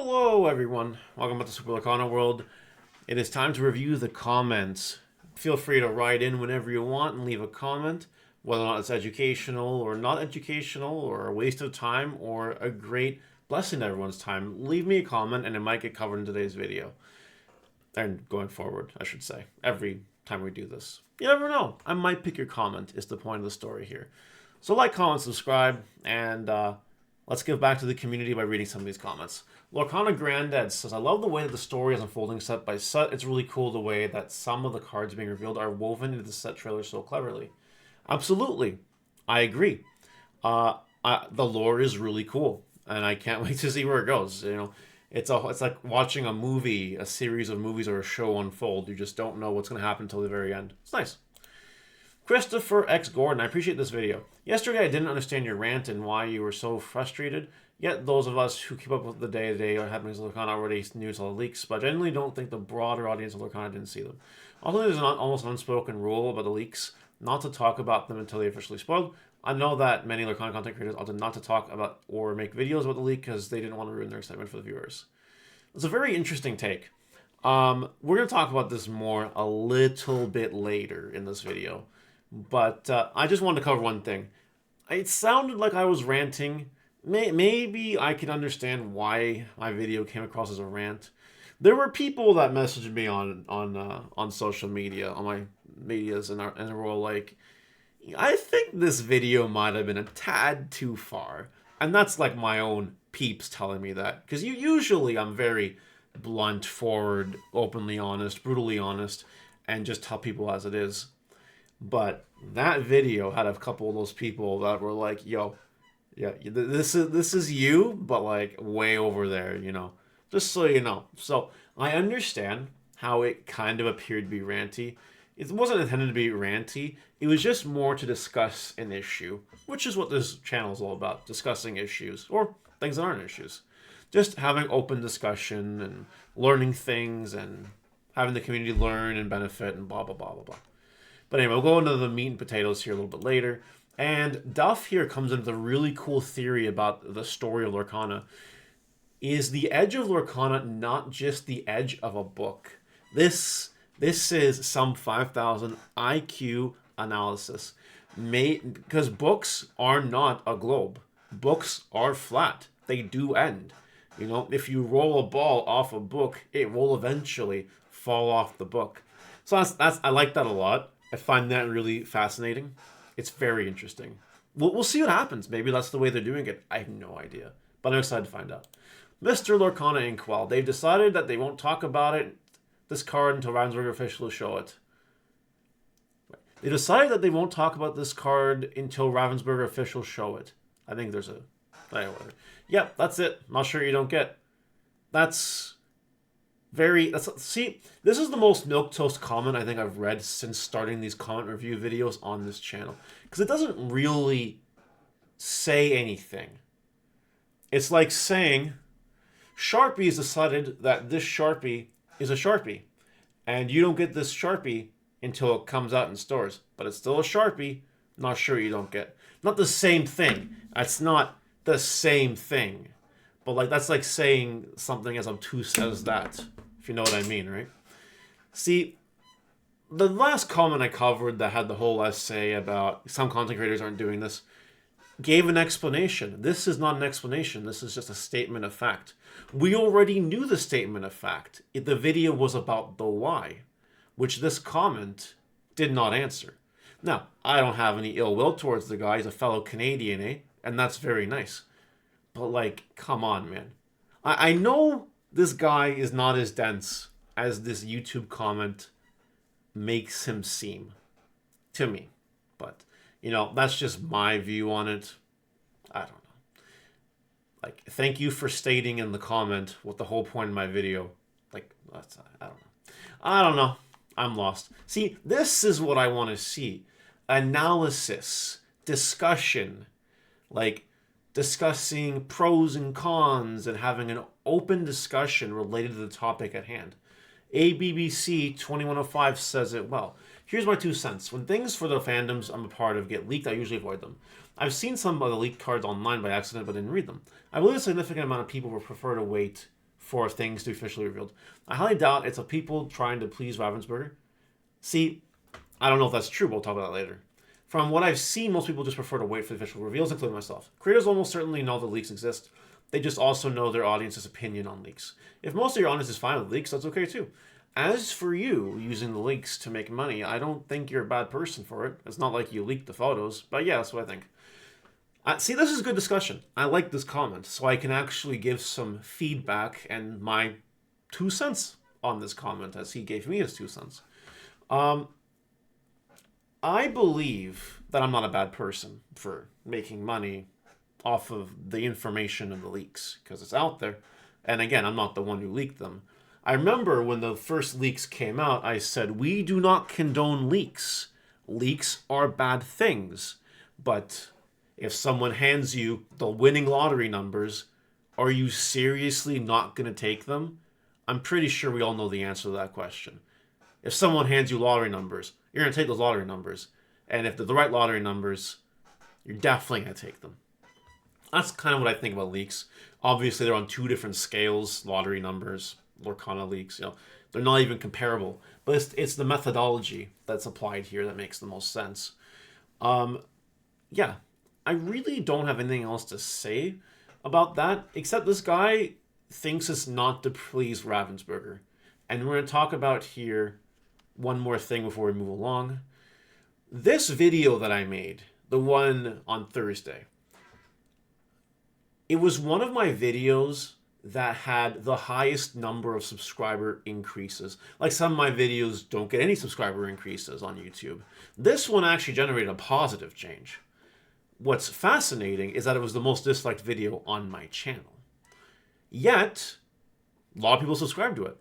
Hello everyone, welcome back to Super Lorcana World. It is time to review the comments. Feel free to write in whenever you want and leave a comment, whether or not it's educational or not educational, or a waste of time, or a great blessing to everyone's time. Leave me a comment and it might get covered in today's video. And going forward, I should say, every time we do this. You never know, I might pick your comment, is the point of the story here. So like, comment, subscribe, and let's give back to the community by reading some of these comments. Lorcana Granddad says, I love the way that the story is unfolding set by set. It's really cool the way that some of the cards being revealed are woven into the set trailer so cleverly. Absolutely. I agree. The lore is really cool, and I can't wait to see where it goes. You know, it's like watching a movie, a series of movies or a show unfold. You just don't know what's going to happen until the very end. It's nice. Christopher X. Gordon, I appreciate this video. Yesterday I didn't understand your rant and why you were so frustrated, yet those of us who keep up with the day-to-day happenings of Lorcana already knew all the leaks, but I genuinely don't think the broader audience of Lorcana didn't see them. Also, there's almost an unspoken rule about the leaks, not to talk about them until they officially spoiled. I know that many Lorcana content creators opted not to talk about or make videos about the leak because they didn't want to ruin their excitement for the viewers. It's a very interesting take. We're going to talk about this more a little bit later in this video. But I just wanted to cover one thing. It sounded like I was ranting. Maybe I can understand why my video came across as a rant. There were people that messaged me on social media, on my medias, and were like, I think this video might have been a tad too far. And that's like my own peeps telling me that. Because usually I'm very blunt, forward, openly honest, brutally honest, and just tell people as it is. But that video had a couple of those people that were like, yo, yeah, this is you, but like way over there, you know, just so you know. So I understand how it kind of appeared to be ranty. It wasn't intended to be ranty. It was just more to discuss an issue, which is what this channel is all about, discussing issues or things that aren't issues. Just having open discussion and learning things and having the community learn and benefit and blah, blah, blah, blah, blah. But anyway, we'll go into the meat and potatoes here a little bit later. And Duff here comes into the really cool theory about the story of Lorcana. Is the edge of Lorcana not just the edge of a book? This is some 5,000 IQ analysis. Because books are not a globe. Books are flat. They do end. You know, if you roll a ball off a book, it will eventually fall off the book. So I like that a lot. I find that really fascinating. It's very interesting. We'll see what happens. Maybe that's the way they're doing it. I have no idea. But I'm excited to find out. Mr. Lorcana Inkwell. They've decided that they won't talk about it, this card, until Ravensburger officially show it. They decided that they won't talk about this card until Ravensburger officials show it. I think there's a... Whatever. Yep, that's it. Not sure you don't get. That's... See, this is the most milquetoast comment I think I've read since starting these comment review videos on this channel. Because it doesn't really say anything. It's like saying, Sharpie has decided that this Sharpie is a Sharpie. And you don't get this Sharpie until it comes out in stores. But it's still a Sharpie. Not sure you don't get. Not the same thing. That's not the same thing. But like that's like saying something as obtuse as that. If you know what I mean, right? See, the last comment I covered that had the whole essay about some content creators aren't doing this gave an explanation. This is not an explanation. This is just a statement of fact. We already knew the statement of fact. The video was about the why, which this comment did not answer. Now, I don't have any ill will towards the guy. He's a fellow Canadian, eh? And that's very nice. But, like, come on, man. I know this guy is not as dense as this YouTube comment makes him seem to me. But, you know, that's just my view on it. I don't know. Like, thank you for stating in the comment what the whole point of my video. Like, that's, I don't know. I don't know. I'm lost. See, this is what I want to see. Analysis. Discussion. Like, discussing pros and cons and having an open discussion related to the topic at hand. ABBC 2105 says it well. Here's my 2 cents. When things for the fandoms I'm a part of get leaked, I usually avoid them. I've seen some of the leaked cards online by accident but didn't read them. I believe a significant amount of people would prefer to wait for things to be officially revealed. I highly doubt it's a people trying to please Ravensburger. See, I don't know if that's true, but we'll talk about that later. From what I've seen, most people just prefer to wait for the official reveals, including myself. Creators almost certainly know that leaks exist. They just also know their audience's opinion on leaks. If most of your audience is fine with leaks, that's okay too. As for you using the leaks to make money, I don't think you're a bad person for it. It's not like you leaked the photos, but yeah, that's what I think. See, this is a good discussion. I like this comment, so I can actually give some feedback and my 2 cents on this comment, as he gave me his 2 cents. I believe that I'm not a bad person for making money off of the information and the leaks, because it's out there. And again, I'm not the one who leaked them. I remember when the first leaks came out, I said, we do not condone leaks. Leaks are bad things. But if someone hands you the winning lottery numbers, are you seriously not going to take them? I'm pretty sure we all know the answer to that question. If someone hands you lottery numbers, you're going to take those lottery numbers. And if they're the right lottery numbers, you're definitely going to take them. That's kind of what I think about leaks. Obviously, they're on two different scales, lottery numbers, Lorcana leaks. They're not even comparable. But it's the methodology that's applied here that makes the most sense. Yeah, I really don't have anything else to say about that, except this guy thinks it's not to please Ravensburger. And we're going to talk about here one more thing before we move along. This video that I made, the one on Thursday, it was one of my videos that had the highest number of subscriber increases. Like, some of my videos don't get any subscriber increases on YouTube. This one actually generated a positive change. What's fascinating is that it was the most disliked video on my channel. Yet, a lot of people subscribe to it.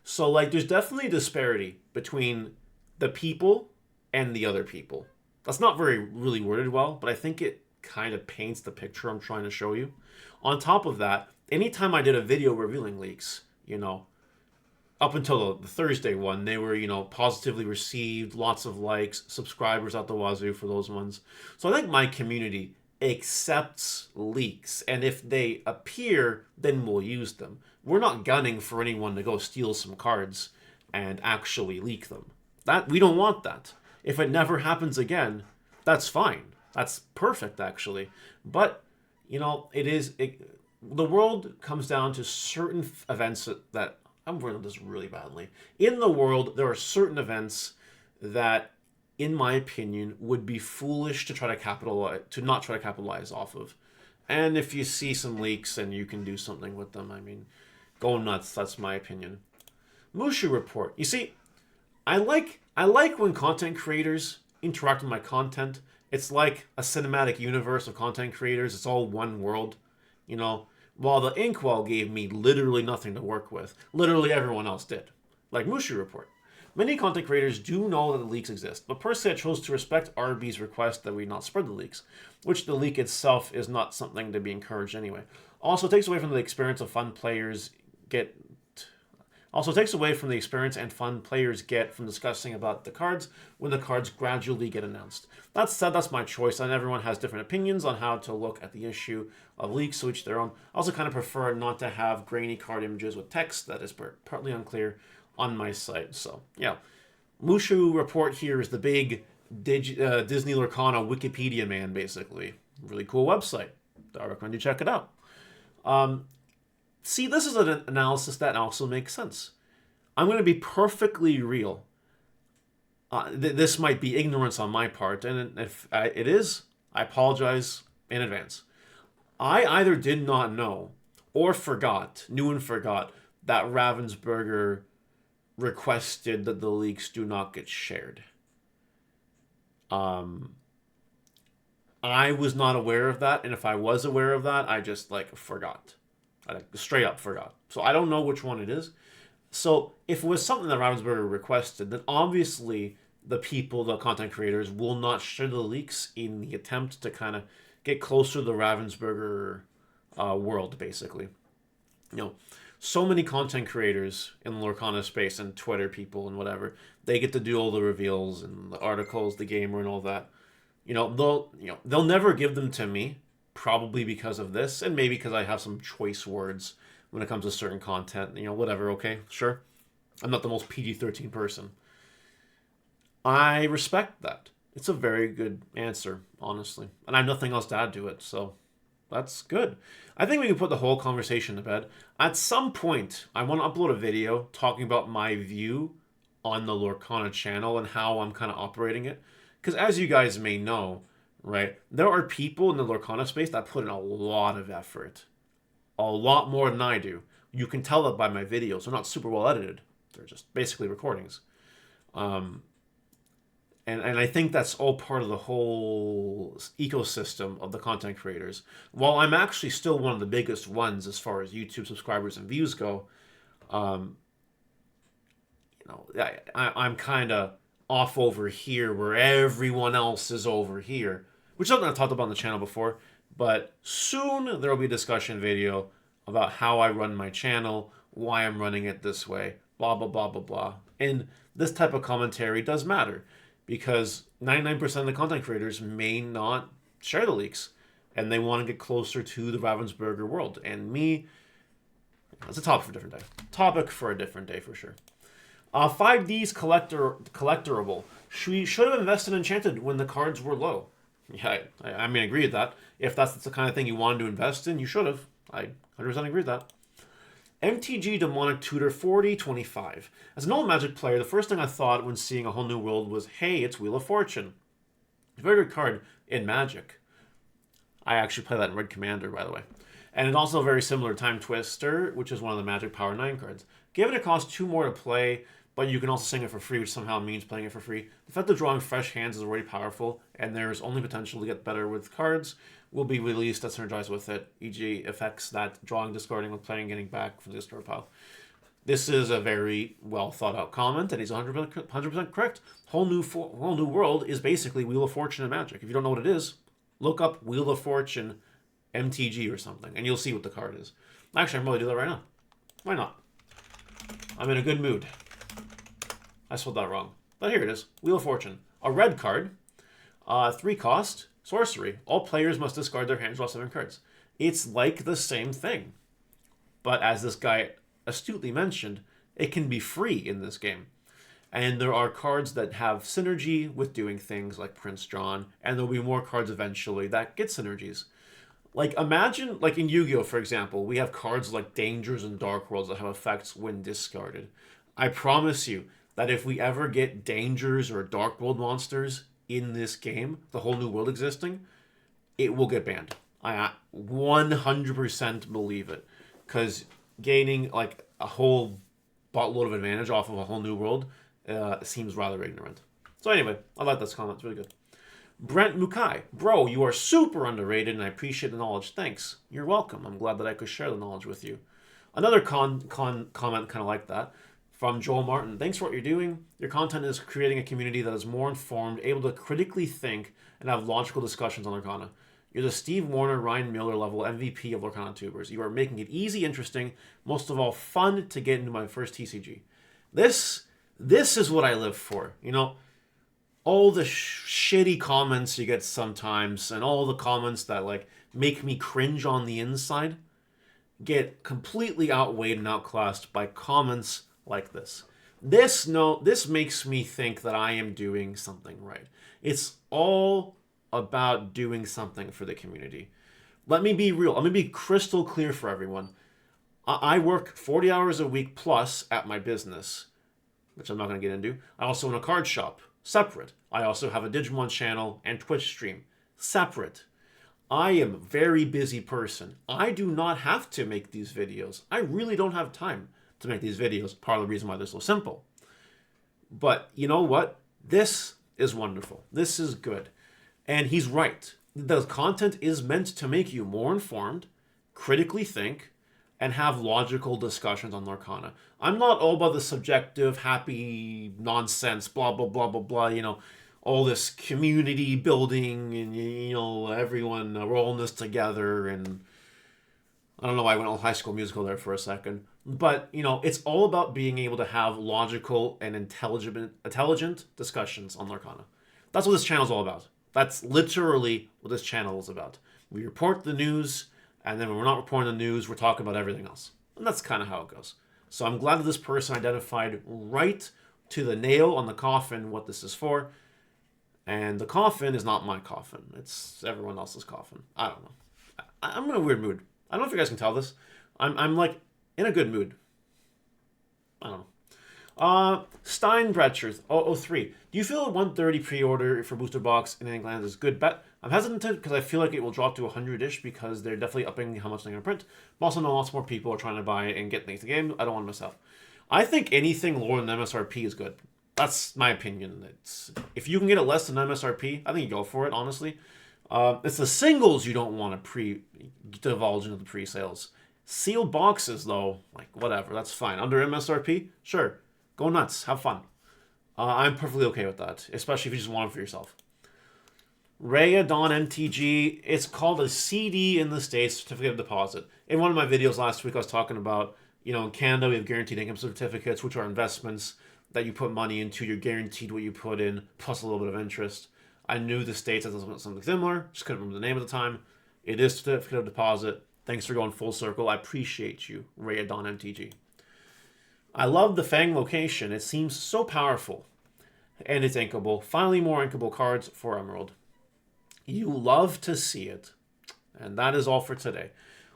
So, like, there's definitely a disparity between the people and the other people. That's not really worded well, but I think it kind of paints the picture I'm trying to show you. On top of that, anytime I did a video revealing leaks, up until the Thursday one, they were, positively received, lots of likes, subscribers out the wazoo for those ones. So I think my community accepts leaks, and if they appear, then we'll use them. We're not gunning for anyone to go steal some cards and actually leak them. We don't want that. If it never happens again, that's fine. That's perfect, actually. But, the world comes down to certain events that I'm wording this really badly. In the world, there are certain events that, in my opinion, would be foolish to not try to capitalize off of. And if you see some leaks and you can do something with them, go nuts. That's my opinion. Mushu report. You see, I like when content creators interact with my content. It's like a cinematic universe of content creators. It's all one world, While the Inkwell gave me literally nothing to work with, literally everyone else did. Like Mushu report. Many content creators do know that the leaks exist, but personally I chose to respect RB's request that we not spread the leaks, which the leak itself is not something to be encouraged anyway. Also, it takes away from the experience and fun players get from discussing about the cards when the cards gradually get announced. That said, that's my choice, and everyone has different opinions on how to look at the issue of leaks, so each their own. I also kind of prefer not to have grainy card images with text that is partly unclear on my site. So, yeah. Mushu report here is the big Disney Lorcana Wikipedia man, basically. Really cool website. I recommend you check it out. See, this is an analysis that also makes sense. I'm going to be perfectly real. This might be ignorance on my part, and if it is, I apologize in advance. I either did not know or knew and forgot that Ravensburger requested that the leaks do not get shared. I was not aware of that, and if I was aware of that, I just forgot. I straight up forgot. So I don't know which one it is. So if it was something that Ravensburger requested, then obviously the content creators, will not share the leaks in the attempt to kind of get closer to the Ravensburger world, basically. So many content creators in the Lorcana space and Twitter people and whatever, they get to do all the reveals and the articles, the gamer and all that. They'll never give them to me, probably because of this, and maybe because I have some choice words when it comes to certain content. Whatever, okay, sure. I'm not the most PG-13 person. I respect that. It's a very good answer, honestly. And I have nothing else to add to it, so that's good. I think we can put the whole conversation to bed. At some point, I want to upload a video talking about my view on the Lorcana channel and how I'm kind of operating it. Because as you guys may know, right, there are people in the Lorcana space that put in a lot of effort. A lot more than I do. You can tell that by my videos. They're not super well edited. They're just basically recordings. And I think that's all part of the whole ecosystem of the content creators. While I'm actually still one of the biggest ones as far as YouTube subscribers and views go, I'm kind of off over here where everyone else is over here, which is something I've talked about on the channel before. But soon there will be a discussion video about how I run my channel, why I'm running it this way, blah, blah, blah, blah, blah. And this type of commentary does matter because 99% of the content creators may not share the leaks and they want to get closer to the Ravensburger world. And me, that's a topic for a different day. Topic for a different day for sure. 5D's collectorable. We should have invested in Enchanted when the cards were low. Yeah, I mean, I agree with that. If that's the kind of thing you wanted to invest in, you should have. I 100% agree with that. MTG Demonic Tutor 4025. As an old Magic player, the first thing I thought when seeing A Whole New World was, hey, it's Wheel of Fortune. It's a very good card in Magic. I actually play that in Red Commander, by the way. And it's also very similar to Time Twister, which is one of the Magic Power 9 cards. Given it costs 2 more to play, but you can also sing it for free, which somehow means playing it for free. The fact that drawing fresh hands is already powerful, and there's only potential to get better with cards, will be released that synergize with it, e.g. effects that drawing, discarding, with playing, getting back from the discard pile. This is a very well thought out comment, and he's 100% correct. Whole New World is basically Wheel of Fortune and Magic. If you don't know what it is, look up Wheel of Fortune MTG or something, and you'll see what the card is. Actually, I'm going to do that right now. Why not? I'm in a good mood. I spelled that wrong. But here it is. Wheel of Fortune. A red card. 3 cost. Sorcery. All players must discard their hands, draw 7 cards. It's like the same thing. But as this guy astutely mentioned, it can be free in this game. And there are cards that have synergy with doing things like Prince John, and there'll be more cards eventually that get synergies. Like, imagine, like in Yu-Gi-Oh, for example, we have cards like Dangers and Dark Worlds that have effects when discarded. I promise you that if we ever get Dangers or Dark World monsters in this game, the Whole New World existing, it will get banned. I 100% believe it. Because gaining, like, a whole buttload of advantage off of A Whole New World seems rather ignorant. So anyway, I like this comment. It's really good. Brent Mukai. Bro, you are super underrated, and I appreciate the knowledge. Thanks. You're welcome. I'm glad that I could share the knowledge with you. Another comment kind of like that from Joel Martin. Thanks for what you're doing. Your content is creating a community that is more informed, able to critically think, and have logical discussions on Lorcana. You're the Steve Warner, Ryan Miller level MVP of Lorcana tubers. You are making it easy, interesting, most of all fun to get into my first TCG. This is what I live for. You know, all the shitty comments you get sometimes and all the comments that like make me cringe on the inside get completely outweighed and outclassed by comments like this. This makes me think that I am doing something right. It's all about doing something for the community. Let me be real. Let me be crystal clear for everyone. I work 40 hours a week plus at my business, which I'm not going to get into. I also own a card shop, separate. I also have a Digimon channel and Twitch stream, separate. I am a very busy person. I do not have to make these videos. I really don't have time to make these videos. Part of the reason why they're so simple. But you know what? This is wonderful. This is good. And he's right. The content is meant to make you more informed, critically think, and have logical discussions on Lorcana. I'm not all about the subjective, happy nonsense, blah, blah, blah, blah, blah, you know, all this community building and, you know, everyone rolling this together. And I don't know why I went on High School Musical there for a second. But, you know, it's all about being able to have logical and intelligent discussions on Lorcana. That's what this channel is all about. That's literally what this channel is about. We report the news, and then when we're not reporting the news, we're talking about everything else. And that's kind of how it goes. So I'm glad that this person identified right to the nail on the coffin what this is for. And the coffin is not my coffin. It's everyone else's coffin. I don't know. I'm in a weird mood. I don't know if you guys can tell this. I'm like in a good mood. I don't know. Steinbrecher 003. Do you feel a 130 pre-order for booster box in England is a good bet? I'm hesitant because I feel like it will drop to 100-ish because they're definitely upping how much they're going to print. But also know lots more people are trying to buy it and get things to the game. I don't want to miss out. I think anything lower than MSRP is good. That's my opinion. If you can get it less than MSRP, I think you go for it, honestly. It's the singles you don't want to divulge into the pre-sales. Sealed boxes, though, like, whatever, that's fine. Under MSRP, sure. Go nuts. Have fun. I'm perfectly okay with that, especially if you just want it for yourself. Raya Dawn MTG, it's called a CD in the States, Certificate of Deposit. In one of my videos last week, I was talking about, in Canada, we have guaranteed income certificates, which are investments that you put money into. You're guaranteed what you put in, plus a little bit of interest. I knew the States had something similar, just couldn't remember the name at the time. It is Certificate of Deposit. Thanks for going full circle. I appreciate you, Raya Dawn MTG. I love the Fang location. It seems so powerful. And it's inkable. Finally, more inkable cards for Emerald. You love to see it. And that is all for today.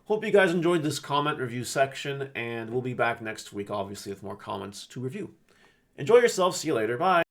Hope you guys enjoyed this comment review section, and we'll be back next week, obviously, with more comments to review. Enjoy yourself. See you later. Bye.